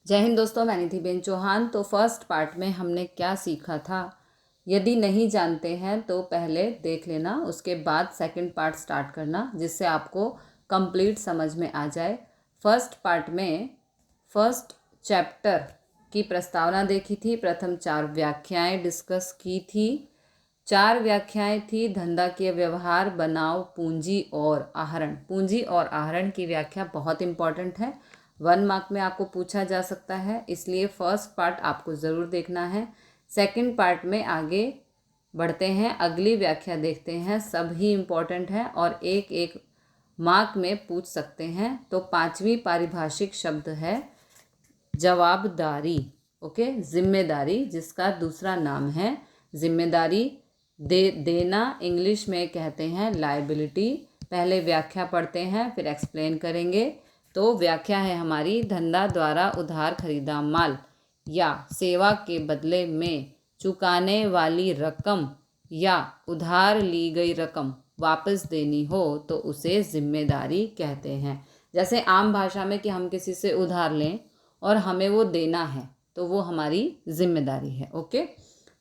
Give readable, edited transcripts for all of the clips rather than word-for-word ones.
जय हिंद दोस्तों, मैं निधिबेन चौहान। तो फर्स्ट पार्ट में हमने क्या सीखा था, यदि नहीं जानते हैं तो पहले देख लेना, उसके बाद सेकंड पार्ट स्टार्ट करना जिससे आपको कंप्लीट समझ में आ जाए। फर्स्ट पार्ट में फर्स्ट चैप्टर की प्रस्तावना देखी थी, प्रथम 4 व्याख्याएं डिस्कस की थी। 4 व्याख्याएं थी धंधाकीय व्यवहार, बनाव, पूंजी और आहरण। पूंजी और आहरण की व्याख्या बहुत इंपॉर्टेंट है, 1 मार्क में आपको पूछा जा सकता है, इसलिए फर्स्ट पार्ट आपको ज़रूर देखना है। सेकंड पार्ट में आगे बढ़ते हैं, अगली व्याख्या देखते हैं, सभी इम्पॉर्टेंट है और एक एक मार्क में पूछ सकते हैं। तो 5वीं पारिभाषिक शब्द है जवाबदारी, ओके, जिम्मेदारी, जिसका दूसरा नाम है जिम्मेदारी। देना इंग्लिश में कहते हैं लायबिलिटी। पहले व्याख्या पढ़ते हैं फिर एक्सप्लेन करेंगे। तो व्याख्या है हमारी, धंधा द्वारा उधार खरीदा माल या सेवा के बदले में चुकाने वाली रकम या उधार ली गई रकम वापस देनी हो तो उसे जिम्मेदारी कहते हैं। जैसे आम भाषा में कि हम किसी से उधार लें और हमें वो देना है तो वो हमारी जिम्मेदारी है। ओके,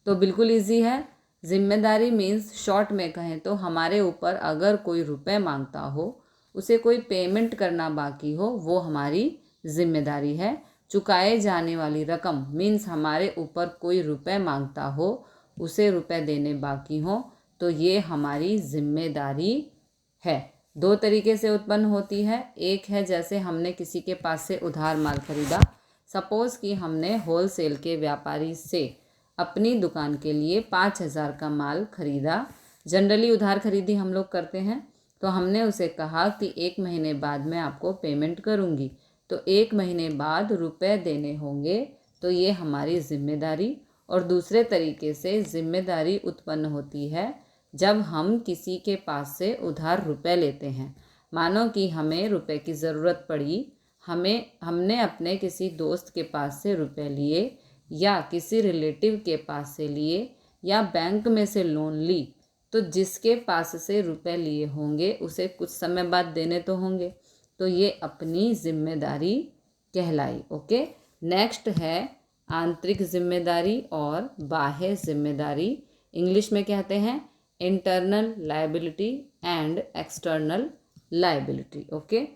तो बिल्कुल इजी है। जिम्मेदारी मीन्स शॉर्ट में कहें तो हमारे ऊपर अगर कोई रुपए मांगता हो, उसे कोई पेमेंट करना बाकी हो, वो हमारी जिम्मेदारी है। चुकाए जाने वाली रकम मीन्स हमारे ऊपर कोई रुपए मांगता हो, उसे रुपए देने बाकी हो, तो ये हमारी जिम्मेदारी है। 2 तरीके से उत्पन्न होती है। एक है जैसे हमने किसी के पास से उधार माल खरीदा, सपोज़ कि हमने होलसेल के व्यापारी से अपनी दुकान के लिए 5,000 का माल खरीदा। जनरली उधार खरीदी हम लोग करते हैं, तो हमने उसे कहा कि 1 महीने बाद मैं आपको पेमेंट करूंगी, तो 1 महीने बाद रुपए देने होंगे, तो ये हमारी जिम्मेदारी। और दूसरे तरीके से जिम्मेदारी उत्पन्न होती है जब हम किसी के पास से उधार रुपए लेते हैं। मानो कि हमें रुपए की ज़रूरत पड़ी, हमने अपने किसी दोस्त के पास से रुपए लिए या किसी रिलेटिव के पास से लिए या बैंक में से लोन ली, तो जिसके पास से रुपए लिए होंगे उसे कुछ समय बाद देने तो होंगे, तो ये अपनी जिम्मेदारी कहलाई। ओके, नेक्स्ट है आंतरिक जिम्मेदारी और बाह्य जिम्मेदारी। इंग्लिश में कहते हैं internal liability and external liability. Okay,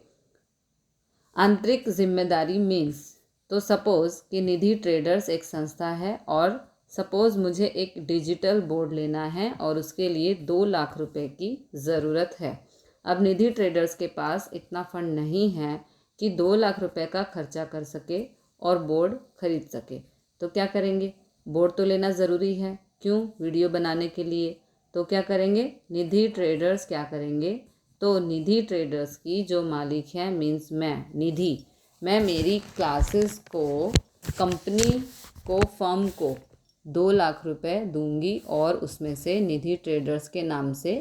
आंतरिक जिम्मेदारी मीन्स, तो सपोज़ कि निधि ट्रेडर्स एक संस्था है और सपोज़ मुझे एक डिजिटल बोर्ड लेना है और उसके लिए 2 लाख रुपए की ज़रूरत है। अब निधि ट्रेडर्स के पास इतना फंड नहीं है कि 2 लाख रुपए का खर्चा कर सके और बोर्ड खरीद सके, तो क्या करेंगे? बोर्ड तो लेना ज़रूरी है, क्यों? वीडियो बनाने के लिए। तो क्या करेंगे? निधि ट्रेडर्स क्या करेंगे? तो निधि ट्रेडर्स की जो मालिक है मीन्स मैं मेरी क्लासेस को, कंपनी को, फर्म को 2 लाख रुपए दूंगी और उसमें से निधि ट्रेडर्स के नाम से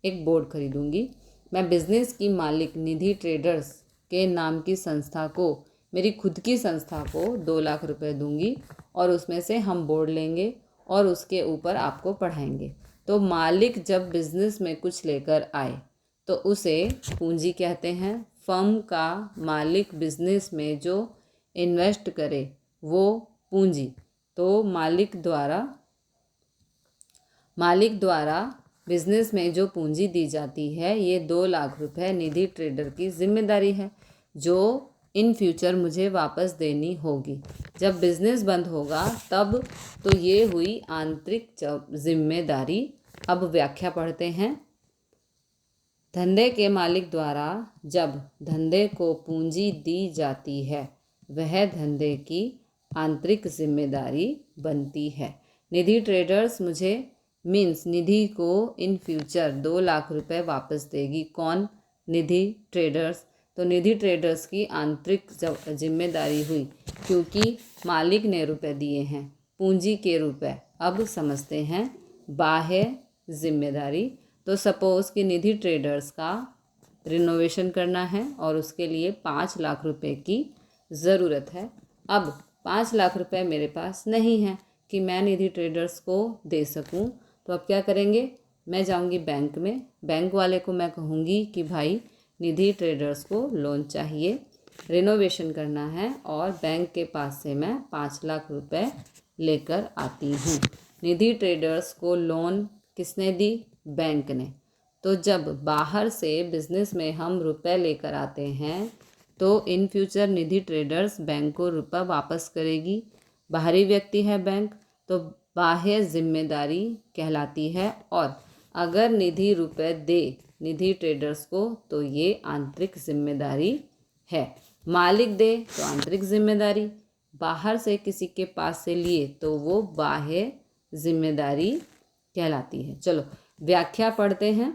एक बोर्ड खरीदूंगी। मैं बिज़नेस की मालिक निधि ट्रेडर्स के नाम की संस्था को, मेरी खुद की संस्था को 2 लाख रुपए दूंगी और उसमें से हम बोर्ड लेंगे और उसके ऊपर आपको पढ़ाएंगे। तो मालिक जब बिज़नेस में कुछ लेकर आए तो उसे पूंजी कहते हैं। फर्म का मालिक बिजनेस में जो इन्वेस्ट करे वो पूंजी। तो मालिक द्वारा बिजनेस में जो पूंजी दी जाती है, ये 2 लाख रुपए निधि ट्रेडर की जिम्मेदारी है, जो इन फ्यूचर मुझे वापस देनी होगी। जब बिजनेस बंद होगा तब। तो ये हुई आंतरिक जिम्मेदारी। अब व्याख्या पढ़ते हैं। धंधे के मालिक द्वारा जब धंधे को पूंजी दी जाती है, वह धंधे की आंतरिक जिम्मेदारी बनती है। निधि ट्रेडर्स मुझे मीन्स निधि को इन फ्यूचर 2 लाख रुपए वापस देगी। कौन? निधि ट्रेडर्स। तो निधि ट्रेडर्स की आंतरिक जिम्मेदारी हुई, क्योंकि मालिक ने रुपए दिए हैं, पूंजी के रुपए। अब समझते हैं बाह्य जिम्मेदारी। तो सपोज़ कि निधि ट्रेडर्स का रिनोवेशन करना है और उसके लिए 5 लाख रुपए की ज़रूरत है। अब 5 लाख रुपए मेरे पास नहीं है कि मैं निधि ट्रेडर्स को दे सकूं, तो अब क्या करेंगे? मैं जाऊंगी बैंक में, बैंक वाले को मैं कहूँगी कि भाई निधि ट्रेडर्स को लोन चाहिए, रिनोवेशन करना है और बैंक के पास से मैं 5 लाख रुपए लेकर आती हूँ। निधि ट्रेडर्स को लोन किसने दी? बैंक ने। तो जब बाहर से बिजनेस में हम रुपए लेकर आते हैं तो in future Nidhi traders bank को रुपया वापस करेगी। बाहरी व्यक्ति है बैंक, तो बाह्य जिम्मेदारी कहलाती है। और अगर निधि रुपए दे निधि ट्रेडर्स को तो ये आंतरिक जिम्मेदारी है। मालिक दे तो आंतरिक जिम्मेदारी, बाहर से किसी के पास से लिए तो वो बाह्य जिम्मेदारी कहलाती है। चलो व्याख्या पढ़ते हैं।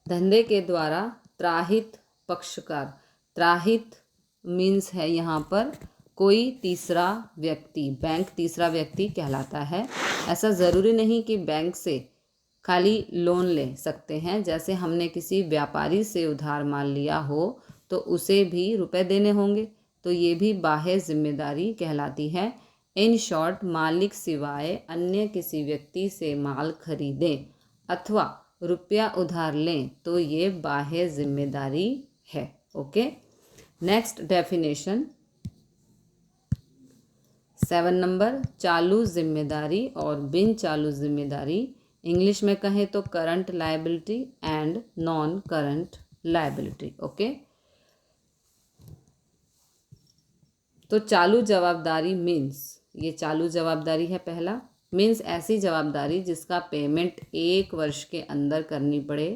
धंधे के द्वारा त्राहित पक्षकार, त्राहित मीन्स है यहाँ पर कोई तीसरा व्यक्ति, बैंक तीसरा व्यक्ति कहलाता है। ऐसा ज़रूरी नहीं कि बैंक से खाली लोन ले सकते हैं। जैसे हमने किसी व्यापारी से उधार माल लिया हो तो उसे भी रुपए देने होंगे, तो ये भी बाह्य जिम्मेदारी कहलाती है। इन शॉर्ट, मालिक सिवाय अन्य किसी व्यक्ति से माल खरीदें अथवा रुपया उधार लें तो ये बाह्य जिम्मेदारी है। ओके, नेक्स्ट डेफिनेशन 7 नंबर, चालू जिम्मेदारी और बिन चालू जिम्मेदारी। इंग्लिश में कहें तो current liability and non current liability. Okay, तो चालू जवाबदारी मीन्स, ये चालू जवाबदारी है पहला। मीन्स ऐसी जवाबदारी जिसका पेमेंट 1 वर्ष के अंदर करनी पड़े।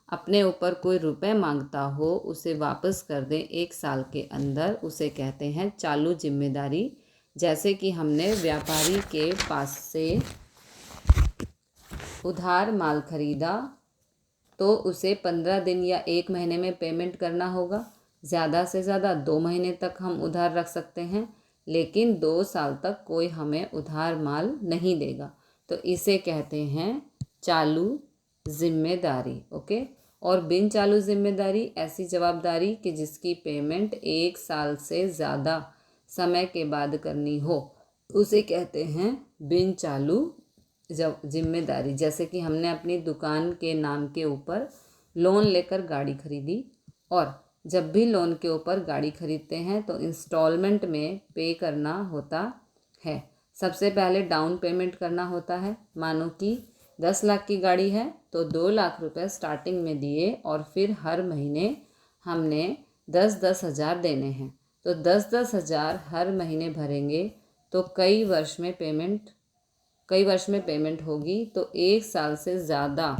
अपने ऊपर कोई रुपए मांगता हो उसे वापस कर दें 1 साल के अंदर, उसे कहते हैं चालू जिम्मेदारी। जैसे कि हमने व्यापारी के पास से उधार माल खरीदा तो उसे 15 दिन या 1 महीने में पेमेंट करना होगा। ज़्यादा से ज़्यादा 2 महीने तक हम उधार रख सकते हैं, लेकिन 2 साल तक कोई हमें उधार माल नहीं देगा, तो इसे कहते हैं चालू जिम्मेदारी। ओके, और बिन चालू जिम्मेदारी ऐसी जवाबदारी कि जिसकी पेमेंट 1 साल से ज़्यादा समय के बाद करनी हो, उसे कहते हैं बिन चालू जिम्मेदारी। जैसे कि हमने अपनी दुकान के नाम के ऊपर लोन लेकर गाड़ी खरीदी, और जब भी लोन के ऊपर गाड़ी खरीदते हैं तो इंस्टॉलमेंट में पे करना होता है। सबसे पहले डाउन पेमेंट करना होता है। मानो कि 10 लाख की गाड़ी है तो 2 लाख रुपए स्टार्टिंग में दिए और फिर हर महीने हमने 10-10 हज़ार देने हैं। तो 10-10 हज़ार हर महीने भरेंगे तो कई वर्ष में पेमेंट होगी, तो 1 साल से ज़्यादा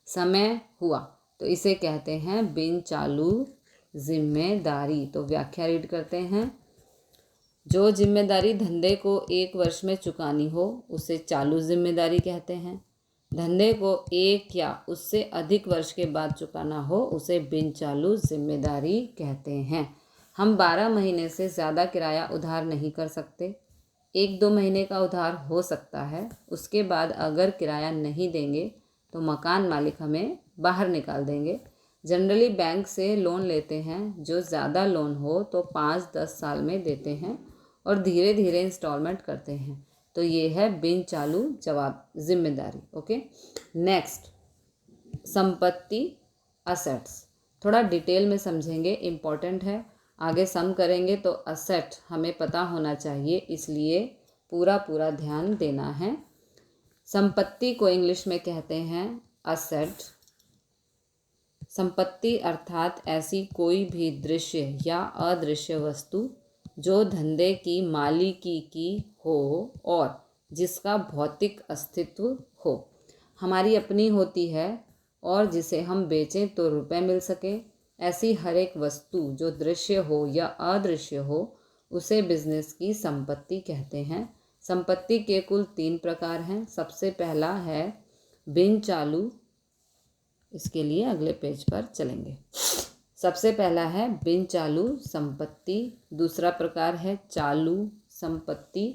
समय हुआ तो इसे कहते हैं बिन चालू जिम्मेदारी। तो व्याख्या रीड करते हैं। जो जिम्मेदारी धंधे को 1 वर्ष में चुकानी हो उसे चालू जिम्मेदारी कहते हैं। धंधे को 1 या उससे अधिक वर्ष के बाद चुकाना हो उसे बिन चालू जिम्मेदारी कहते हैं। हम 12 महीने से ज़्यादा किराया उधार नहीं कर सकते। 1-2 महीने का उधार हो सकता है। उसके बाद अगर किराया नहीं देंगे तो मकान मालिक हमें बाहर निकाल देंगे। जनरली बैंक से लोन लेते हैं, जो ज़्यादा लोन हो तो 5-10 साल में देते हैं और धीरे धीरे इंस्टॉलमेंट करते हैं। तो ये है बिन चालू जिम्मेदारी। ओके, नेक्स्ट संपत्ति, असेट्स। थोड़ा डिटेल में समझेंगे, इम्पॉर्टेंट है। आगे सम करेंगे तो असेट हमें पता होना चाहिए, इसलिए पूरा ध्यान देना है। संपत्ति को इंग्लिश में कहते हैं असेट। संपत्ति अर्थात ऐसी कोई भी दृश्य या अदृश्य वस्तु जो धंधे की मालिकी की हो और जिसका भौतिक अस्तित्व हो। हमारी अपनी होती है और जिसे हम बेचें तो रुपए मिल सके। ऐसी हर एक वस्तु जो दृश्य हो या अदृश्य हो उसे बिजनेस की संपत्ति कहते हैं। संपत्ति के कुल 3 प्रकार हैं। सबसे पहला है बिन चालू, इसके लिए अगले पेज पर चलेंगे। सबसे पहला है बिन चालू संपत्ति, दूसरा प्रकार है चालू संपत्ति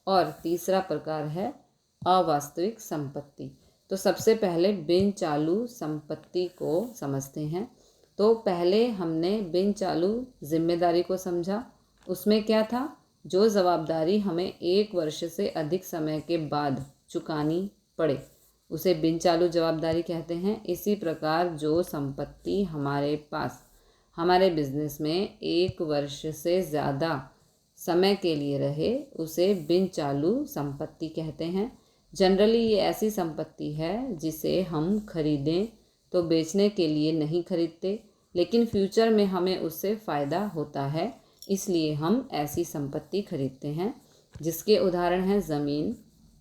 और तीसरा प्रकार है अवास्तविक संपत्ति। तो सबसे पहले बिन चालू संपत्ति को समझते हैं। तो पहले हमने बिन चालू जिम्मेदारी को समझा। उसमें क्या था? जो जवाबदारी हमें 1 वर्ष से अधिक समय के बाद चुकानी पड़े उसे बिन चालू जवाबदारी कहते हैं। इसी प्रकार जो संपत्ति हमारे पास हमारे बिजनेस में 1 वर्ष से ज़्यादा समय के लिए रहे उसे बिन चालू संपत्ति कहते हैं। जनरली ये ऐसी संपत्ति है जिसे हम खरीदें तो बेचने के लिए नहीं खरीदते, लेकिन फ्यूचर में हमें उससे फ़ायदा होता है, इसलिए हम ऐसी संपत्ति खरीदते हैं। जिसके उदाहरण हैं ज़मीन,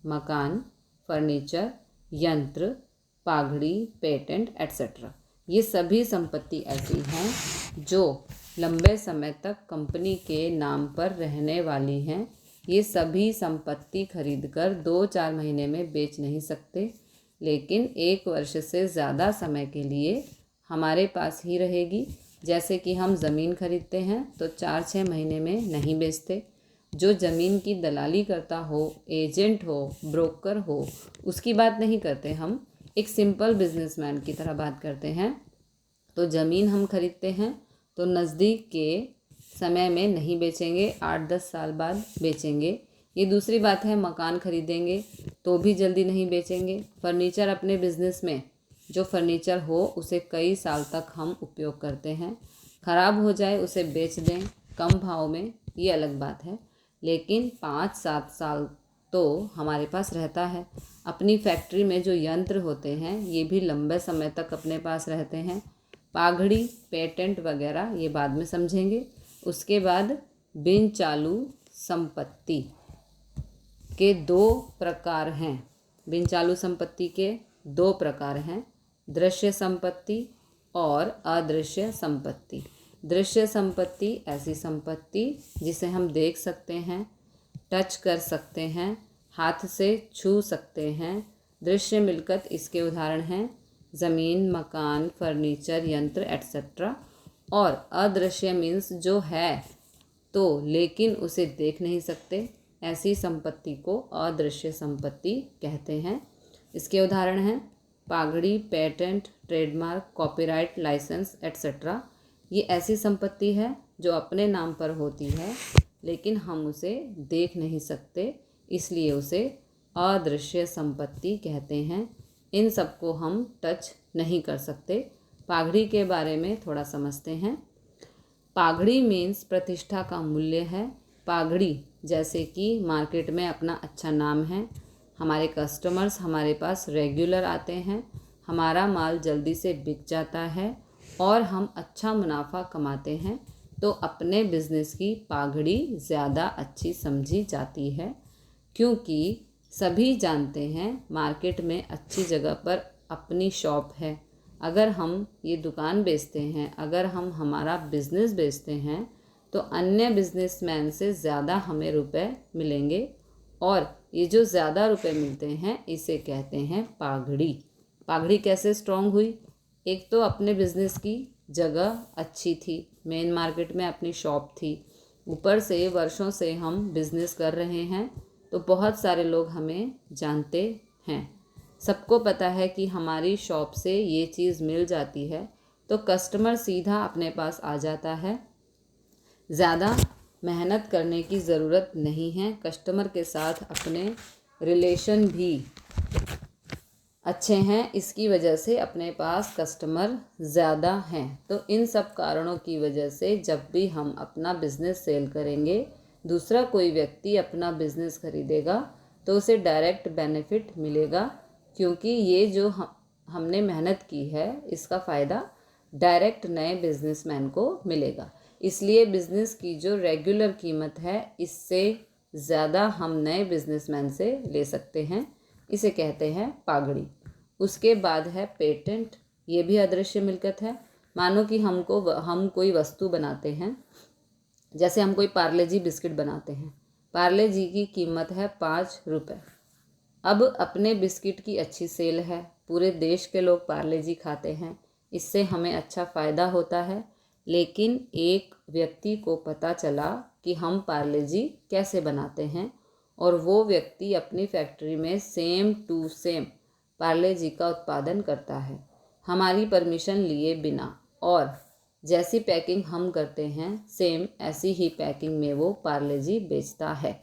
मकान, फर्नीचर, यंत्र, पाघड़ी, पेटेंट एट्सेट्रा। ये सभी संपत्ति ऐसी हैं जो लंबे समय तक कंपनी के नाम पर रहने वाली हैं। ये सभी संपत्ति खरीदकर 2-4 महीने में बेच नहीं सकते, लेकिन 1 वर्ष से ज़्यादा समय के लिए हमारे पास ही रहेगी। जैसे कि हम ज़मीन खरीदते हैं तो 4-6 महीने में नहीं बेचते। जो ज़मीन की दलाली करता हो, एजेंट हो, ब्रोकर हो, उसकी बात नहीं करते हम, एक सिंपल बिजनेसमैन की तरह बात करते हैं। तो ज़मीन हम खरीदते हैं तो नज़दीक के समय में नहीं बेचेंगे, 8-10 साल बाद बेचेंगे। ये दूसरी बात है। मकान खरीदेंगे तो भी जल्दी नहीं बेचेंगे। फर्नीचर, अपने बिजनेस में जो फर्नीचर हो उसे कई साल तक हम उपयोग करते हैं। ख़राब हो जाए उसे बेच दें कम भाव में, ये अलग बात है, लेकिन 5-7 साल तो हमारे पास रहता है। अपनी फैक्ट्री में जो यंत्र होते हैं ये भी लंबे समय तक अपने पास रहते हैं। पाघड़ी, पेटेंट वगैरह ये बाद में समझेंगे। उसके बाद बिन चालू संपत्ति के 2 प्रकार हैं। बिन चालू संपत्ति के 2 प्रकार हैं, दृश्य संपत्ति और अदृश्य संपत्ति। दृश्य संपत्ति ऐसी संपत्ति जिसे हम देख सकते हैं, टच कर सकते हैं, हाथ से छू सकते हैं। दृश्य मिलकत इसके उदाहरण हैं ज़मीन, मकान, फर्नीचर, यंत्र एट्सेट्रा। और अदृश्य मीन्स जो है तो लेकिन उसे देख नहीं सकते, ऐसी संपत्ति को अदृश्य संपत्ति कहते हैं। इसके उदाहरण हैं पाघड़ी, patent, trademark, copyright, licence etcetera. ये ऐसी संपत्ति है जो अपने नाम पर होती है लेकिन हम उसे देख नहीं सकते, इसलिए उसे अदृश्य संपत्ति कहते हैं। इन सबको हम टच नहीं कर सकते। पाघड़ी के बारे में थोड़ा समझते हैं। पाघड़ी मीन्स प्रतिष्ठा का मूल्य है। पाघड़ी जैसे कि मार्केट में अपना अच्छा नाम है, हमारे कस्टमर्स हमारे पास रेगुलर आते हैं, हमारा माल जल्दी से बिक जाता है और हम अच्छा मुनाफा कमाते हैं, तो अपने बिजनेस की पाघड़ी ज़्यादा अच्छी समझी जाती है। क्योंकि सभी जानते हैं मार्केट में अच्छी जगह पर अपनी शॉप है। अगर हम ये दुकान बेचते हैं, अगर हम हमारा बिज़नेस बेचते हैं तो अन्य बिजनेसमैन से ज़्यादा हमें रुपए मिलेंगे, और ये जो ज़्यादा रुपए मिलते हैं इसे कहते हैं पाघड़ी। पाघड़ी कैसे स्ट्रॉन्ग हुई? एक तो अपने बिजनेस की जगह अच्छी थी, मेन मार्केट में अपनी शॉप थी, ऊपर से वर्षों से हम बिज़नेस कर रहे हैं तो बहुत सारे लोग हमें जानते हैं। सबको पता है कि हमारी शॉप से ये चीज़ मिल जाती है, तो कस्टमर सीधा अपने पास आ जाता है। ज़्यादा मेहनत करने की ज़रूरत नहीं है। कस्टमर के साथ अपने रिलेशन भी अच्छे हैं, इसकी वजह से अपने पास कस्टमर ज़्यादा हैं। तो इन सब कारणों की वजह से जब भी हम अपना बिज़नेस सेल करेंगे, दूसरा कोई व्यक्ति अपना बिज़नेस खरीदेगा तो उसे डायरेक्ट बेनिफिट मिलेगा, क्योंकि ये जो हमने मेहनत की है इसका फ़ायदा डायरेक्ट नए बिजनेसमैन को मिलेगा। इसलिए बिज़नेस की जो रेगुलर कीमत है इससे ज़्यादा हम नए बिजनेसमैन से ले सकते हैं। इसे कहते हैं पाघड़ी। उसके बाद है पेटेंट। ये भी अदृश्य मिल्कियत है। मानो कि हम कोई वस्तु बनाते हैं, जैसे हम कोई पार्ले जी बिस्किट बनाते हैं। पार्ले जी की कीमत है 5 रुपये। अब अपने बिस्किट की अच्छी सेल है, पूरे देश के लोग पार्ले जी खाते हैं, इससे हमें अच्छा फ़ायदा होता है। लेकिन एक व्यक्ति को पता चला कि हम पार्ले जी कैसे बनाते हैं, और वो व्यक्ति अपनी फैक्ट्री में सेम टू सेम पार्ले जी का उत्पादन करता है, हमारी परमिशन लिए बिना, और जैसी पैकिंग हम करते हैं सेम ऐसी ही पैकिंग में वो पार्ले जी बेचता है।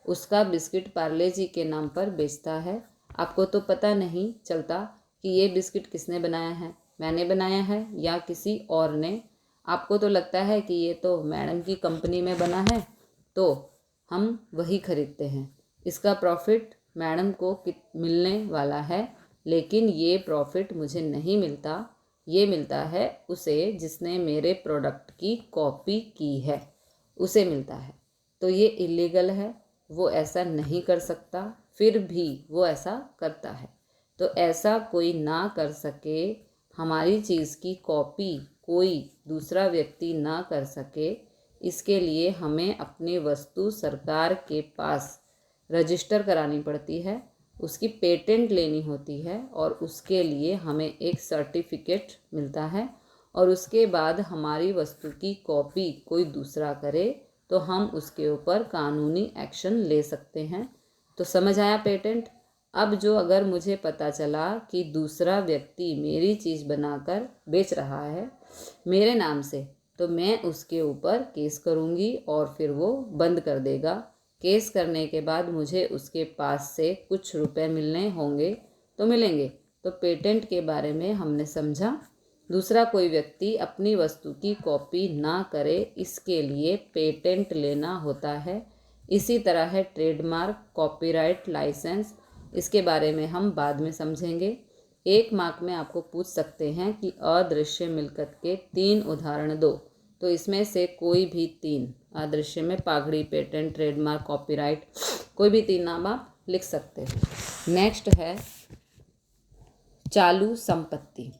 उसका बिस्किट पार्ले जी के नाम पर बेचता है। आपको तो पता नहीं चलता कि ये बिस्किट किसने बनाया है, मैंने बनाया है या किसी और ने। आपको तो लगता है कि ये तो मैडम की कंपनी में बना है तो हम वही खरीदते हैं, इसका प्रॉफिट मैडम को मिलने वाला है, लेकिन ये प्रॉफिट मुझे नहीं मिलता, ये मिलता है उसे जिसने मेरे प्रोडक्ट की कॉपी की है, उसे मिलता है। तो ये इलीगल है, वो ऐसा नहीं कर सकता, फिर भी वो ऐसा करता है। तो ऐसा कोई ना कर सके, हमारी चीज़ की कॉपी कोई दूसरा व्यक्ति ना कर सके, इसके लिए हमें अपनी वस्तु सरकार के पास रजिस्टर करानी पड़ती है, उसकी पेटेंट लेनी होती है और उसके लिए हमें एक सर्टिफिकेट मिलता है, और उसके बाद हमारी वस्तु की कॉपी कोई दूसरा करे तो हम उसके ऊपर कानूनी एक्शन ले सकते हैं। तो समझ आया पेटेंट। अब जो अगर मुझे पता चला कि दूसरा व्यक्ति मेरी चीज़ बनाकर बेच रहा है मेरे नाम से, तो मैं उसके ऊपर केस करूँगी और फिर वो बंद कर देगा। केस करने के बाद मुझे उसके पास से कुछ रुपए मिलने होंगे तो मिलेंगे। तो पेटेंट के बारे में हमने समझा। दूसरा कोई व्यक्ति अपनी वस्तु की कॉपी ना करे, इसके लिए पेटेंट लेना होता है। इसी तरह है ट्रेडमार्क, कॉपीराइट, लाइसेंस, इसके बारे में हम बाद में समझेंगे। 1 मार्क में आपको पूछ सकते हैं कि अदृश्य मिल्कत के 3 उदाहरण दो, तो इसमें से कोई भी 3, अदृश्य में पगड़ी, पेटेंट, ट्रेडमार्क, कॉपीराइट, कोई भी 3 नाम आप लिख सकते हैं। नेक्स्ट है चालू संपत्ति।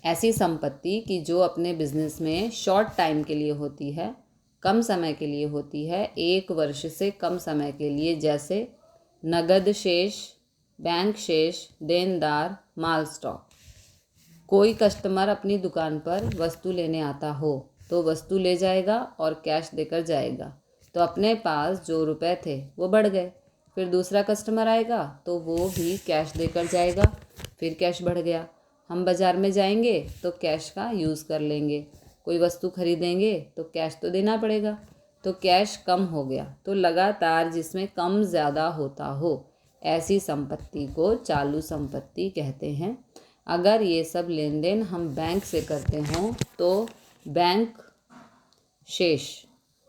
ऐसी संपत्ति कि जो अपने बिजनेस में शॉर्ट टाइम के लिए होती है, कम समय के लिए होती है, 1 वर्ष से कम समय के लिए, जैसे नगद शेष, बैंक शेष, देनदार, माल स्टॉक। कोई कस्टमर अपनी दुकान पर वस्तु लेने आता हो तो वस्तु ले जाएगा और कैश देकर जाएगा, तो अपने पास जो रुपए थे वो बढ़ गए। फिर दूसरा कस्टमर आएगा तो वो भी कैश देकर जाएगा, फिर कैश बढ़ गया। हम बाज़ार में जाएंगे तो कैश का यूज़ कर लेंगे, कोई वस्तु खरीदेंगे तो कैश तो देना पड़ेगा, तो कैश कम हो गया। तो लगातार जिसमें कम ज़्यादा होता हो, ऐसी संपत्ति को चालू संपत्ति कहते हैं। अगर ये सब लेन देन हम बैंक से करते हों तो बैंक शेष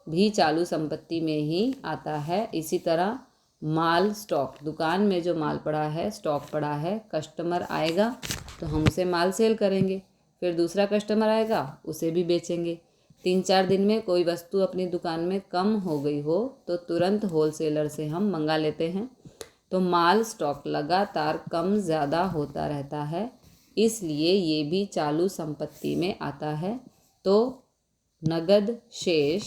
भी चालू संपत्ति में ही आता है। इसी तरह माल स्टॉक, दुकान में जो माल पड़ा है, स्टॉक पड़ा है, कस्टमर आएगा तो हम उसे माल सेल करेंगे, फिर दूसरा कस्टमर आएगा उसे भी बेचेंगे। 3-4 दिन में कोई वस्तु अपनी दुकान में कम हो गई हो तो तुरंत होलसेलर से हम मंगा लेते हैं। तो माल स्टॉक लगातार कम ज़्यादा होता रहता है, इसलिए ये भी चालू संपत्ति में आता है। तो नगद शेष,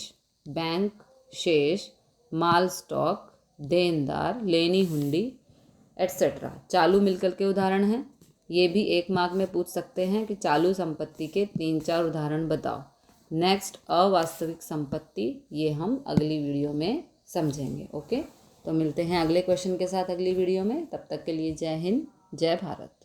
बैंक शेष, माल स्टॉक, देनदार, लेनी हुंडी, एट्सेट्रा चालू मिलकत के उदाहरण हैं। ये भी 1 मार्क में पूछ सकते हैं कि चालू संपत्ति के 3-4 उदाहरण बताओ। नेक्स्ट अवास्तविक संपत्ति, ये हम अगली वीडियो में समझेंगे। ओके, तो मिलते हैं अगले क्वेश्चन के साथ अगली वीडियो में। तब तक के लिए जय हिंद, जय भारत।